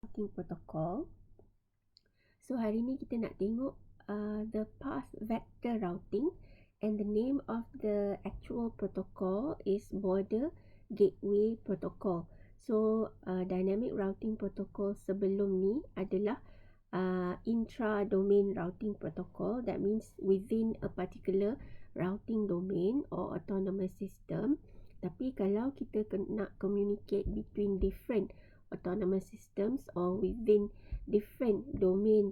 routing protocol. So hari ni kita nak tengok the path vector routing, and the name of the actual protocol is border gateway protocol. So dynamic routing protocol sebelum ni adalah intra-domain routing protocol. That means within a particular routing domain or autonomous system. Tapi kalau kita nak communicate between different autonomous systems or within different domain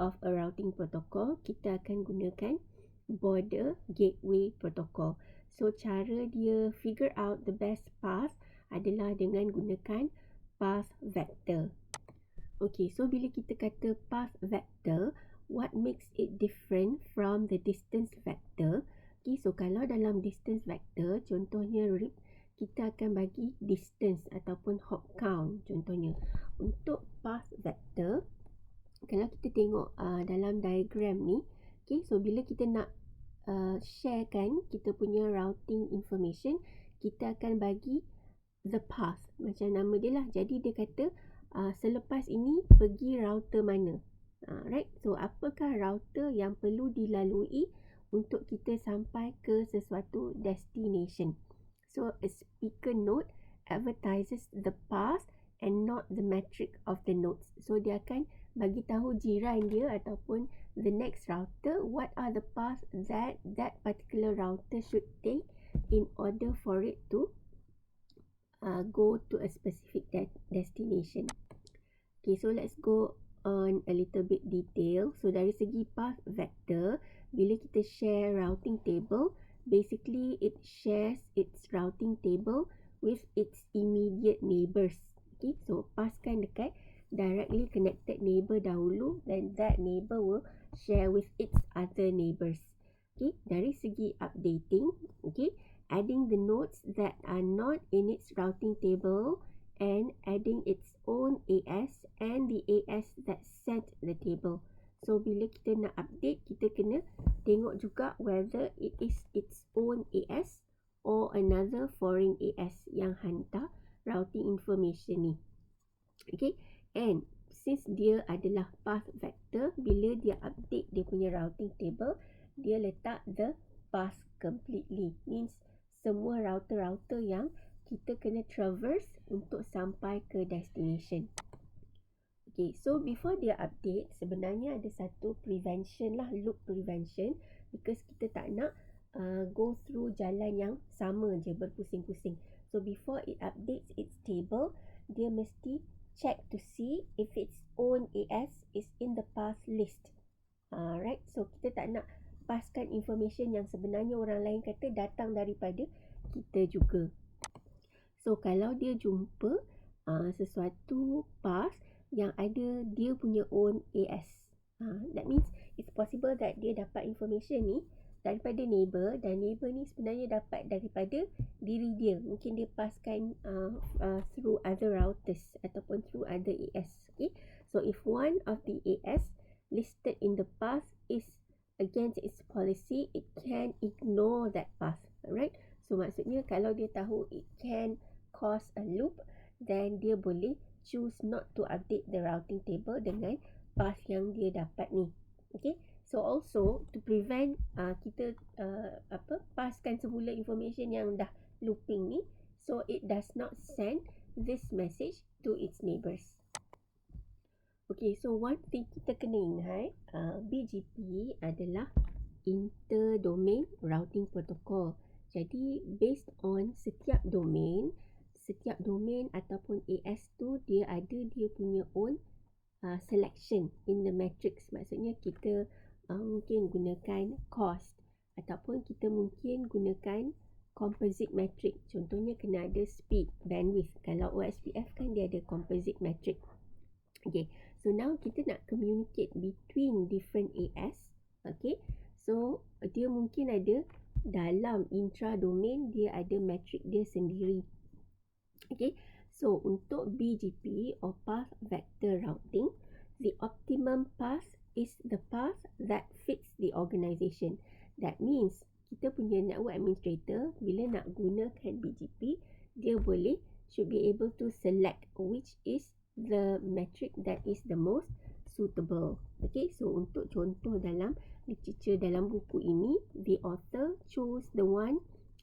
of a routing protocol, kita akan gunakan border gateway protocol. So cara dia figure out the best path adalah dengan gunakan path vector. Okay, so bila kita kata path vector, what makes it different from the distance vector? Okay, so kalau dalam distance vector, contohnya kita akan bagi distance ataupun hop count contohnya. Untuk path vector, kalau kita tengok dalam diagram ni, okay, so bila kita nak sharekan kita punya routing information, kita akan bagi the path, macam nama dia lah. Jadi dia kata selepas ini pergi router mana, right? So apakah router yang perlu dilalui untuk kita sampai ke sesuatu destination. So a speaker node advertises the path and not the metric of the nodes. So dia akan bagi tahu jiran dia ataupun the next router what are the paths that particular router should take in order for it to go to a specific destination. Okay, so let's go on a little bit detail. So dari segi path vector, bila kita share routing table, basically it shares its routing table with its immediate neighbors. Okay, so paskan dekat directly connected neighbor dahulu, then that neighbor will share with its other neighbors. Okay, dari segi updating, okay, adding the nodes that are not in its routing table and adding its own AS and the AS that set the table. So bila kita nak update, kita kena tengok juga whether it is its own AS or another foreign AS yang hantar routing information ni. Okay, and since dia adalah path vector, bila dia update dia punya routing table, dia letak the path completely. Means semua router-router yang kita kena traverse untuk sampai ke destination. Okay, so before dia update, sebenarnya ada satu prevention lah, loop prevention, because kita tak nak go through jalan yang sama je, berpusing-pusing. So before it updates its table, dia mesti check to see if its own AS is in the path list. Right, so kita tak nak paskan information yang sebenarnya orang lain kata datang daripada kita juga. So kalau dia jumpa sesuatu path yang ada dia punya own AS, that means it's possible that dia dapat information ni daripada neighbor, dan neighbor ni sebenarnya dapat daripada diri dia. Mungkin dia paskan through other routers ataupun through other AS. Okay, so if one of the AS listed in the path is against its policy, it can ignore that path. Alright, so maksudnya kalau dia tahu it can cause a loop, then dia boleh choose not to update the routing table dengan path yang dia dapat ni. Okay, so also to prevent kita paskan semula information yang dah looping ni, so it does not send this message to its neighbors. Okay, so one thing kita kena ingat, BGP adalah inter-domain routing protocol. Jadi based on setiap domain ataupun AS tu dia ada dia punya own selection in the matrix. Maksudnya kita mungkin gunakan cost ataupun kita mungkin gunakan composite matrix. Contohnya kena ada speed, bandwidth. Kalau OSPF kan dia ada composite matrix. Okay, so now kita nak communicate between different AS. Okay, so dia mungkin ada dalam intra-domain dia ada matrix dia sendiri. Okay, so untuk BGP or path vector routing, the optimum path is the path that fits the organization. That means kita punya network administrator bila nak gunakan BGP, dia should be able to select which is the metric that is the most suitable. Okay, so untuk contoh dalam literature dalam buku ini, the author chose the one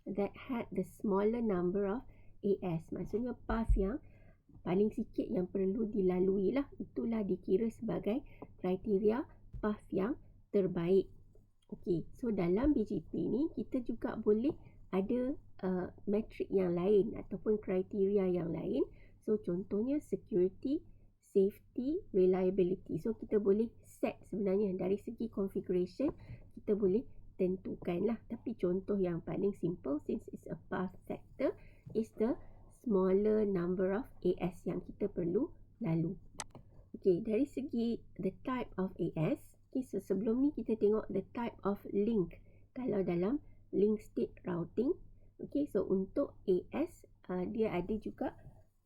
that had the smaller number of AS. Maksudnya path yang paling sikit yang perlu dilalui lah. Itulah dikira sebagai kriteria path yang terbaik. Okey, so dalam BGP ni kita juga boleh ada metrik yang lain ataupun kriteria yang lain. So contohnya security, safety, reliability. So kita boleh set sebenarnya dari segi configuration kita boleh tentukan lah. Tapi contoh yang paling simple since it's a path vector is the smaller number of AS yang kita perlu lalu. Okay, dari segi the type of AS, okay, so sebelum ni kita tengok the type of link. Kalau dalam link state routing, okay, so untuk AS, dia ada juga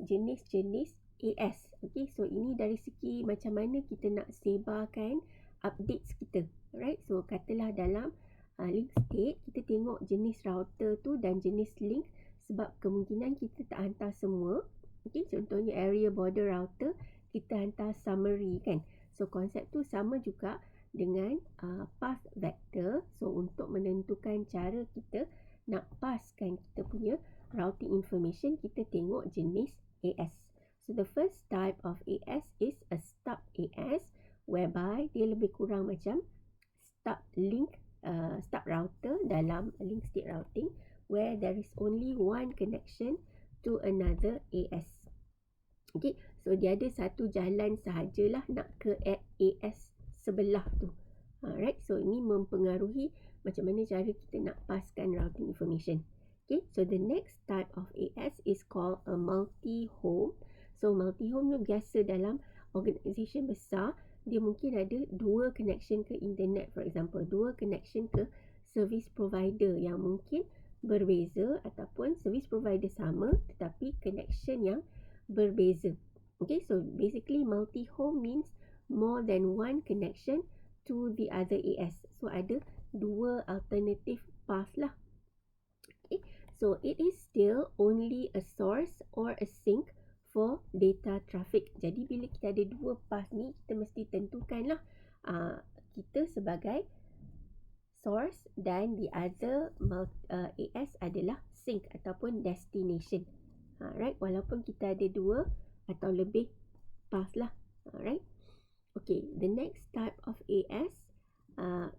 jenis-jenis AS. Okay, so ini dari segi macam mana kita nak sebarkan updates kita. Alright, so katalah dalam link state, kita tengok jenis router tu dan jenis link sebab kemungkinan kita tak hantar semua. Okay, contohnya area border router, kita hantar summary kan. So konsep tu sama juga dengan path vector. So untuk menentukan cara kita nak paskan kita punya routing information, kita tengok jenis AS. So the first type of AS is a stub AS, whereby dia lebih kurang macam stub link, stub router dalam link state routing, where there is only one connection to another AS. Okay, so dia ada satu jalan sahajalah nak ke AS sebelah tu. Alright, so ini mempengaruhi macam mana cara kita nak paskan routing information. Okay, so the next type of AS is called a multi-home. So multi-home tu biasa dalam organisation besar, dia mungkin ada dua connection ke internet, for example, dua connection ke service provider yang mungkin berbeza ataupun service provider sama tetapi connection yang berbeza. Okay, so basically multi-home means more than one connection to the other AS. So ada dua alternative path lah. Okay, so it is still only a source or a sink for data traffic. Jadi bila kita ada dua path ni, kita mesti tentukan lah kita sebagai source dan the other AS adalah sink ataupun destination. Right, walaupun kita ada dua atau lebih path lah. Alright. Okay, the next type of AS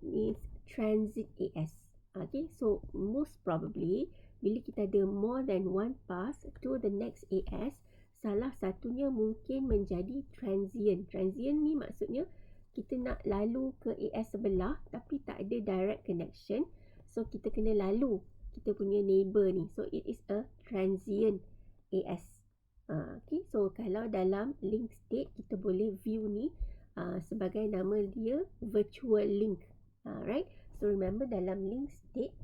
is transit AS. Okay, so most probably bila kita ada more than one path to the next AS, salah satunya mungkin menjadi transient. Transient ni maksudnya kita nak lalu ke AS sebelah tapi tak ada direct connection. So kita kena lalu kita punya neighbor ni. So it is a transient AS. Okay, so kalau dalam link state kita boleh view ni sebagai nama dia virtual link. Right, so remember dalam link state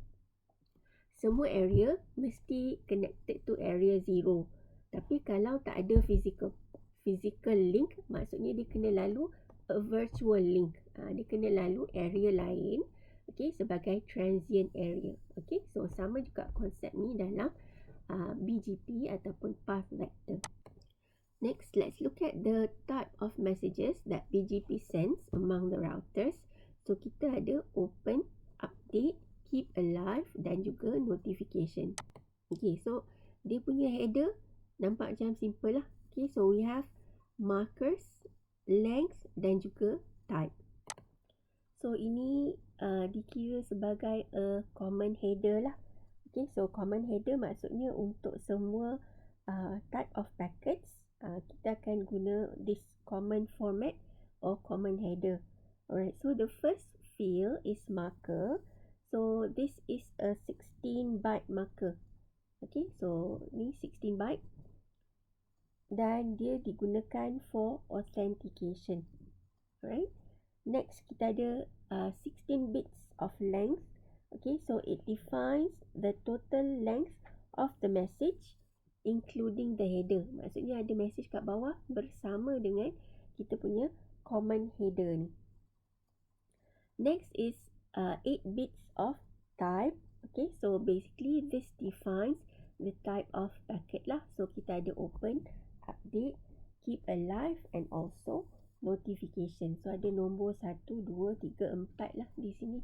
semua area mesti connected to area 0. Tapi kalau tak ada physical link, maksudnya dia kena lalu a virtual link. Dia kena lalu area lain, okay, sebagai transient area. Okay, so sama juga konsep ni dalam BGP ataupun path vector. Next, let's look at the type of messages that BGP sends among the routers. So kita ada open, update, keep alive dan juga notification. Okay, so dia punya header nampak macam simple lah. Okay, so we have markers, length dan juga type. So ini dikira sebagai a common header lah. Okay, so common header maksudnya untuk semua type of packets kita akan guna this common format or common header. Alright, so the first field is marker. So this is a 16 byte marker. Okay, so ni 16 byte dan dia digunakan for authentication. Alright, next kita ada 16 bits of length. Okay, so it defines the total length of the message including the header. Maksudnya ada message kat bawah bersama dengan kita punya common header ni. Next is 8 bits of type. Okay, so basically this defines the type of packet lah. So kita ada open, update, keep alive and also notification. So ada nombor 1, 2, 3, 4 lah di sini.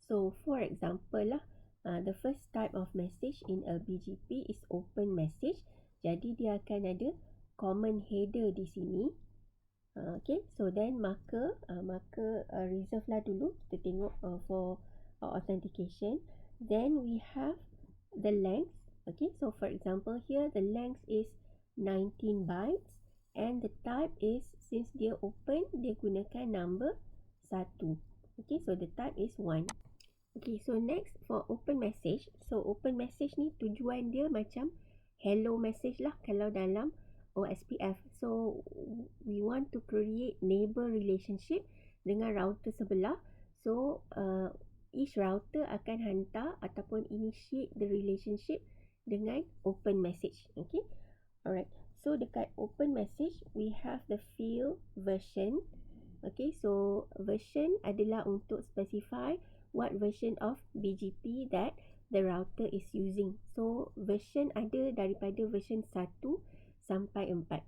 So for example lah, the first type of message in a BGP is open message. Jadi dia akan ada common header di sini. Okay, so then maka reserve lah dulu. Kita tengok for authentication. Then we have the length. Okay, so for example here the length is 19 bytes and the type is, since dia open, dia gunakan number 1. Okay, so the type is 1. Okay, so next for open message. So open message ni tujuan dia macam hello message lah kalau dalam OSPF. So we want to create neighbor relationship dengan router sebelah. So each router akan hantar ataupun initiate the relationship dengan open message. Okay, alright. So dekat open message we have the field version. Okay, so version adalah untuk specify what version of BGP that the router is using. So version ada daripada version 1 sampai 4.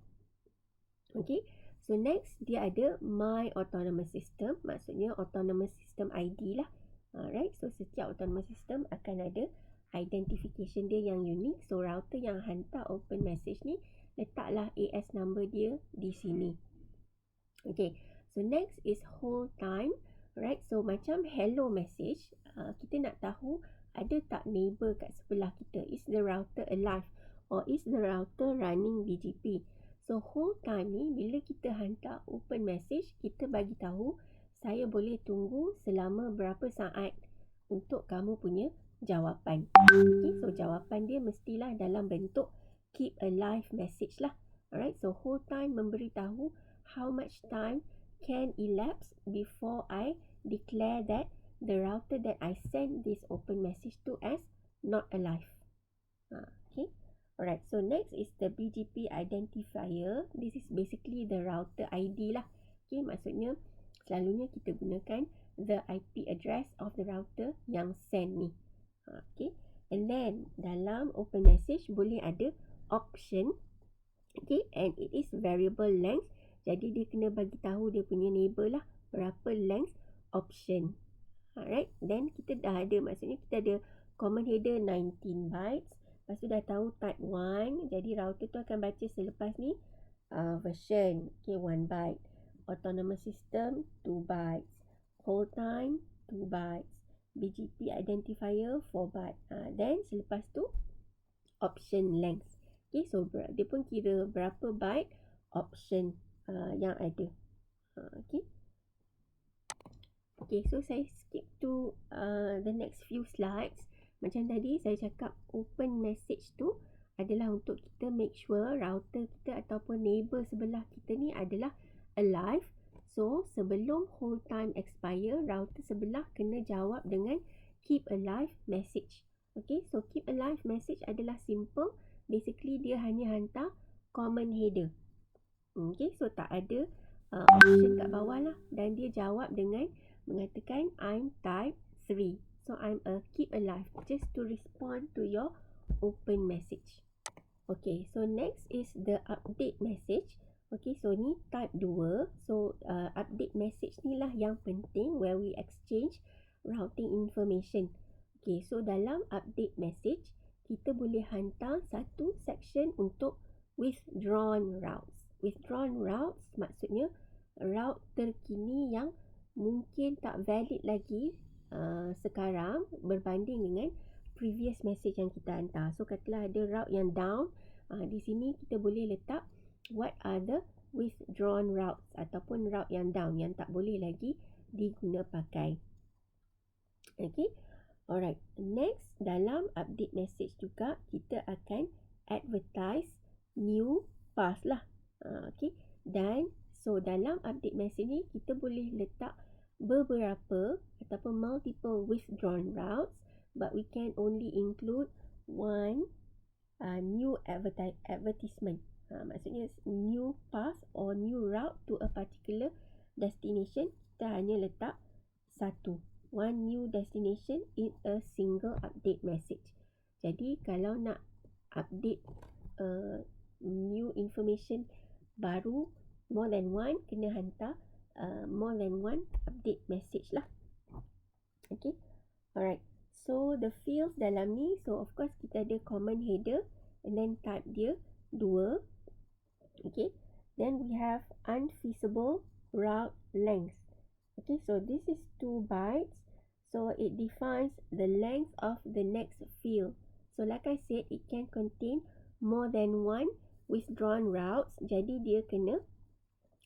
Okay, so next dia ada my autonomous system, maksudnya autonomous system ID lah. Alright, so setiap autonomous system akan ada identification dia yang unik. So router yang hantar open message ni letaklah AS number dia di sini. Okay, so next is hold time. Right, so macam hello message, kita nak tahu ada tak neighbor kat sebelah kita. Is the router alive or is the router running BGP? So hold time ni bila kita hantar open message, kita bagi tahu saya boleh tunggu selama berapa saat untuk kamu punya jawapan. Okay, so jawapan dia mestilah dalam bentuk keep alive message lah. Alright, so hold time memberitahu how much time can elapse before I declare that the router that I send this open message to as not alive. Okay, alright. So next is the BGP identifier. This is basically the router ID lah. Okay, maksudnya selalunya kita gunakan the IP address of the router yang send ni. Okay, and then dalam open message boleh ada option. Okay, and it is variable length. Jadi dia kena bagi tahu dia punya neighbor lah berapa length option. Alright, then kita dah ada, maksudnya kita ada common header 19 bytes. Lepas tu dah tahu type 1. Jadi router tu akan baca selepas ni version, okay, 1 byte. Autonomous system 2 bytes. Hold time 2 bytes. BGP identifier 4 bytes. Then selepas tu option length. Okay, so dia pun kira berapa byte option yang ada. Okay. Okay, so saya skip to the next few slides. Macam tadi saya cakap open message tu adalah untuk kita make sure router kita ataupun neighbor sebelah kita ni adalah alive. So sebelum hold time expire, router sebelah kena jawab dengan keep alive message. Okay, so keep alive message adalah simple. Basically dia hanya hantar common header. Okay, so tak ada option kat bawah lah. Dan dia jawab dengan mengatakan I'm type 3. So I'm a keep alive just to respond to your open message. Okay, so next is the update message. Okay, so ni type 2. So update message ni lah yang penting where we exchange routing information. Okay, so dalam update message kita boleh hantar satu section untuk withdrawn routes. Withdrawn routes maksudnya route terkini yang mungkin tak valid lagi sekarang berbanding dengan previous message yang kita hantar. So katalah ada route yang down, di sini kita boleh letak what are the withdrawn routes ataupun route yang down yang tak boleh lagi diguna pakai. Okay, alright. Next, dalam update message juga kita akan advertise new path lah. Okay, dan so dalam update message ni kita boleh letak beberapa ataupun multiple withdrawn routes, but we can only include one new advertisement. Maksudnya new path or new route to a particular destination, kita hanya letak satu, one new destination in a single update message. Jadi kalau nak update new information kena hantar more than one update message lah. Okay, alright. So the fields dalam ni, so of course kita ada common header and then type dia 2. Okay, then we have unfeasible route length. Okay, so this is 2 bytes. So it defines the length of the next field. So like I said, it can contain more than one withdrawn routes. Jadi dia kena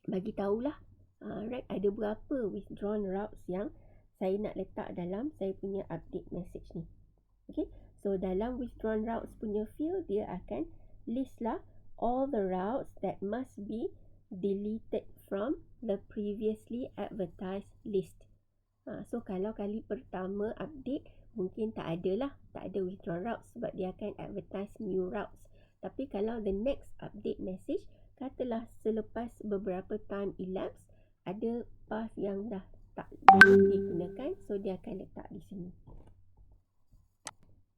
bagi tahulah, right, ada berapa withdrawn routes yang saya nak letak dalam saya punya update message ni. Okay, so dalam withdrawn routes punya field, dia akan list lah all the routes that must be deleted from the previously advertised list. So kalau kali pertama update, mungkin tak ada withdrawn routes sebab dia akan advertise new routes. Tapi kalau the next update message, katalah selepas beberapa time elapse, ada path yang dah tak boleh digunakan, so dia akan letak di sini.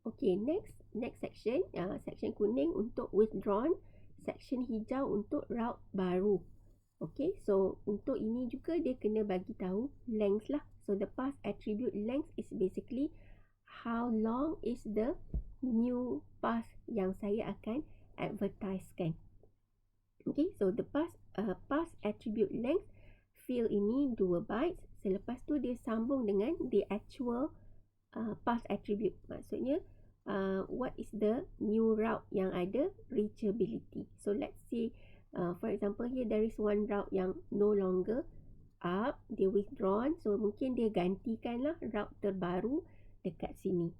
Okay, next section, section kuning untuk withdrawn, section hijau untuk route baru. Okay, so untuk ini juga dia kena bagi tahu length lah. So the path attribute length is basically how long is the new path yang saya akan advertisekan. Okay, so the path attribute length field ini 2 bytes. Selepas tu dia sambung dengan the actual path attribute. Maksudnya what is the new route yang ada reachability. So let's say for example here there is one route yang no longer up, dia withdrawn, so mungkin dia gantikanlah route terbaru dekat sini.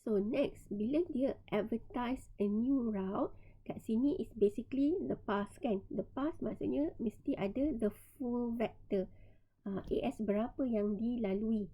So next, bila dia advertise a new route, kat sini is basically the path kan. The path maksudnya mesti ada the full vector, AS berapa yang dilalui.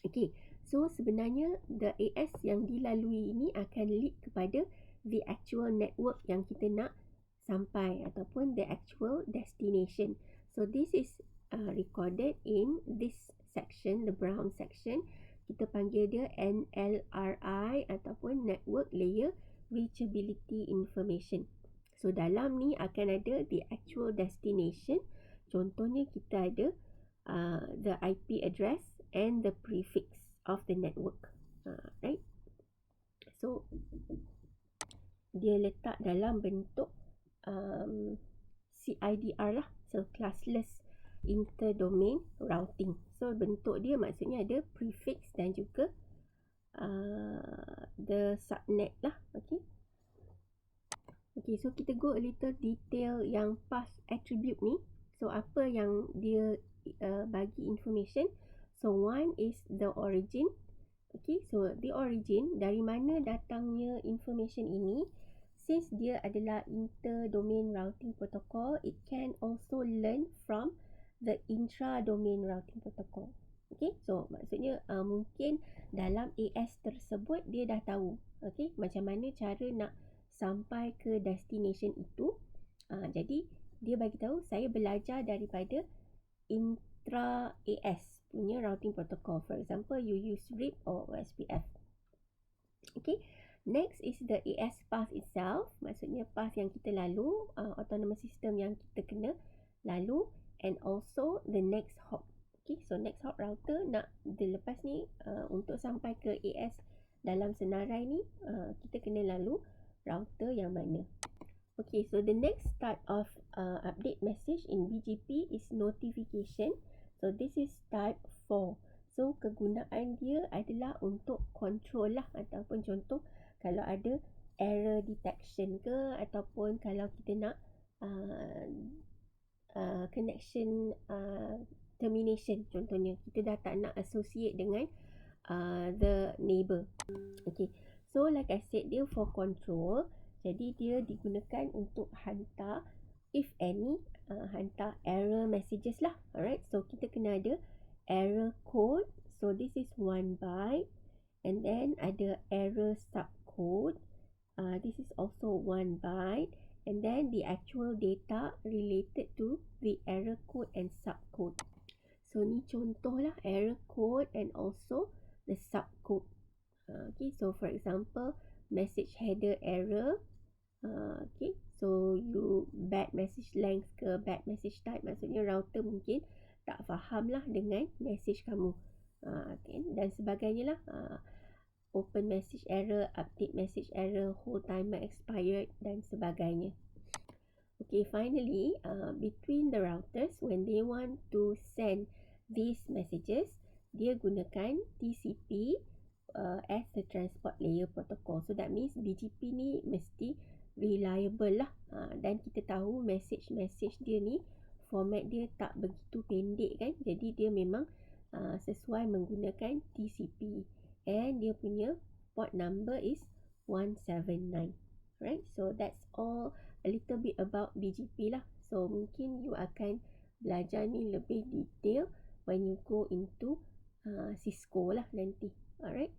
Okay, so sebenarnya the AS yang dilalui ini akan lead kepada the actual network yang kita nak sampai ataupun the actual destination. So this is recorded in this section, the brown section. Kita panggil dia NLRI ataupun Network Layer Reachability Information. So dalam ni akan ada the actual destination. Contohnya kita ada the IP address and the prefix of the network. Right? So dia letak dalam bentuk CIDR lah. So classless interdomain routing. So bentuk dia maksudnya ada prefix dan juga the subnet lah. Okay. Okay, so kita go a little detail yang path attribute ni. So apa yang dia bagi information. So one is the origin. Okay, so the origin, dari mana datangnya information ini. Since dia adalah inter-domain routing protocol, it can also learn from the intra-domain routing protocol. Okay, so maksudnya mungkin dalam AS tersebut dia dah tahu, okay, macam mana cara nak sampai ke destination itu. Jadi dia bagi tahu saya belajar daripada intra AS punya routing protocol. For example, you use RIP or OSPF. Okay. Next is the AS path itself, maksudnya path yang kita lalu, autonomous system yang kita kena lalu, and also the next hop. Okay, so next hop router nak dilepas ni untuk sampai ke AS dalam senarai ni, kita kena lalu router yang mana. Okay, so the next type of update message in BGP is notification. So this is type 4. So kegunaan dia adalah untuk control lah, ataupun contoh kalau ada error detection ke, ataupun kalau kita nak connection termination, contohnya kita dah tak nak associate dengan the neighbor. Okay, so like I said, dia for control. Jadi dia digunakan untuk hantar, if any, hantar error messages lah. Alright, so kita kena ada error code. So this is 1 byte, and then ada error subcode. This is also 1 byte, and then the actual data related to the error code and subcode. So ni contoh lah error code and also the subcode. Okay, so for example, message header error. Okay, so you bad message message length ke bad message type, maksudnya router mungkin tak faham lah dengan message kamu. Okay, dan sebagainya lah. Open message error, update message error, hold timer expired dan sebagainya. Okay, finally, between the routers, when they want to send these messages, dia gunakan TCP as the transport layer protocol. So that means BGP ni mesti reliable lah. Dan kita tahu message dia ni format dia tak begitu pendek kan. Jadi dia memang sesuai menggunakan TCP. And dia punya port number is 179. Right, so that's all a little bit about BGP lah. So mungkin you akan belajar ni lebih detail when you go into Cisco lah nanti. Alright.